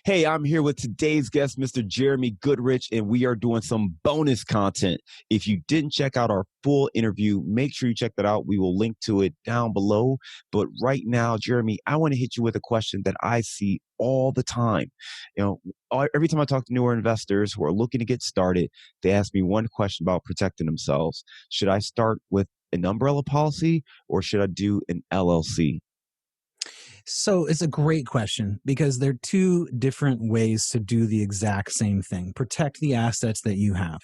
Hey, I'm here with today's guest, Mr. Jeremy Goodrich, and we are doing some bonus content. If you didn't check out our full interview, make sure you check that out. We will link to it down below. But right now, Jeremy, I want to hit you with a question that I see all the time. Every time I talk to newer investors who are looking to get started, they ask me one question about protecting themselves. Should I start with an umbrella policy or should I do an LLC? So it's a great question because there are two different ways to do the exact same thing, protect the assets that you have.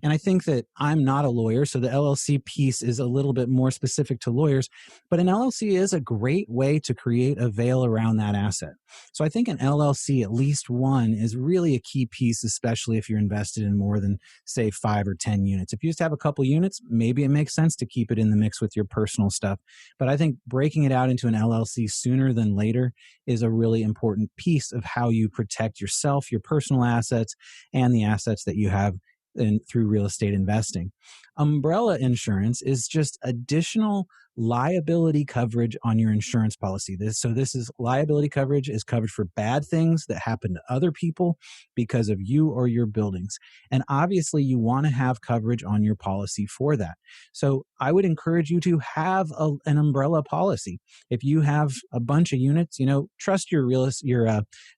And I think that I'm not a lawyer, so the LLC piece is a little bit more specific to lawyers, but an LLC is a great way to create a veil around that asset. So I think an LLC, at least one, is really a key piece, especially if you're invested in more than, say, 5 or 10 units. If you just have a couple units, maybe it makes sense to keep it in the mix with your personal stuff. But I think breaking it out into an LLC sooner than later is a really important piece of how you protect yourself, your personal assets, and the assets that you have through real estate investing. Umbrella insurance is just additional liability coverage on your insurance policy. This is liability coverage is coverage for bad things that happen to other people because of you or your buildings. And obviously you want to have coverage on your policy for that. So I would encourage you to have an umbrella policy. If you have a bunch of units, trust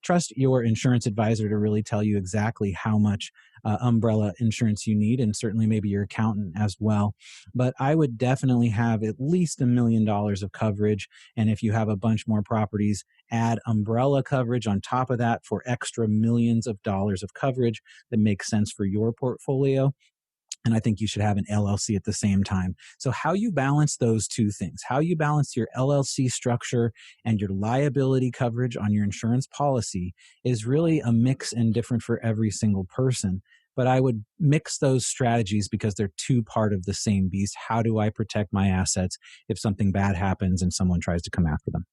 trust your insurance advisor to really tell you exactly how much umbrella insurance you need, and certainly maybe your accountant as well. But I would definitely have at least $1 million of coverage. And if you have a bunch more properties, add umbrella coverage on top of that for extra millions of dollars of coverage that makes sense for your portfolio. And I think you should have an LLC at the same time. So how you balance those two things, how you balance your LLC structure and your liability coverage on your insurance policy is really a mix and different for every single person. But I would mix those strategies because they're two part of the same beast. How do I protect my assets if something bad happens and someone tries to come after them?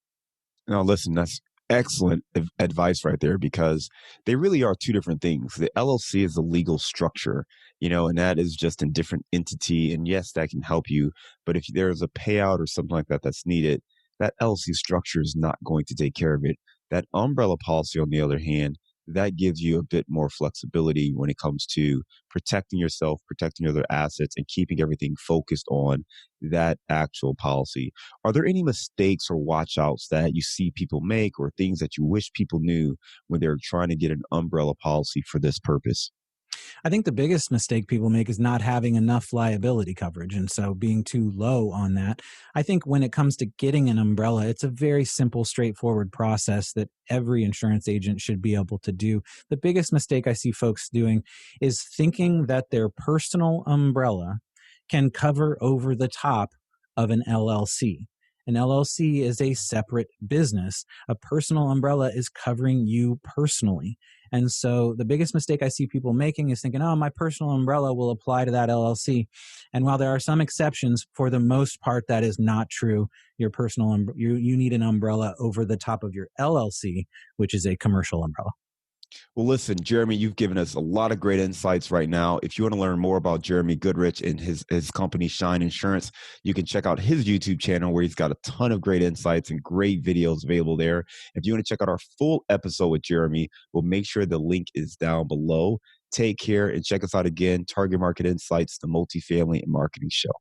Now, listen, that's excellent advice right there because they really are two different things. The LLC is a legal structure, and that is just a different entity. And yes, that can help you. But if there's a payout or something like that that's needed, that LLC structure is not going to take care of it. That umbrella policy, on the other hand, that gives you a bit more flexibility when it comes to protecting yourself, protecting other assets, and keeping everything focused on that actual policy. Are there any mistakes or watch outs that you see people make or things that you wish people knew when they're trying to get an umbrella policy for this purpose? I think the biggest mistake people make is not having enough liability coverage. And so being too low on that. I think when it comes to getting an umbrella, it's a very simple, straightforward process that every insurance agent should be able to do. The biggest mistake I see folks doing is thinking that their personal umbrella can cover over the top of an LLC. An LLC is a separate business. A personal umbrella is covering you personally. And so the biggest mistake I see people making is thinking, oh, my personal umbrella will apply to that LLC. And while there are some exceptions, for the most part, that is not true. Your you need an umbrella over the top of your LLC, which is a commercial umbrella. Well, listen, Jeremy, you've given us a lot of great insights right now. If you want to learn more about Jeremy Goodrich and his company, Shine Insurance, you can check out his YouTube channel where he's got a ton of great insights and great videos available there. If you want to check out our full episode with Jeremy, we'll make sure the link is down below. Take care and check us out again. Target Market Insights, the Multifamily and Marketing Show.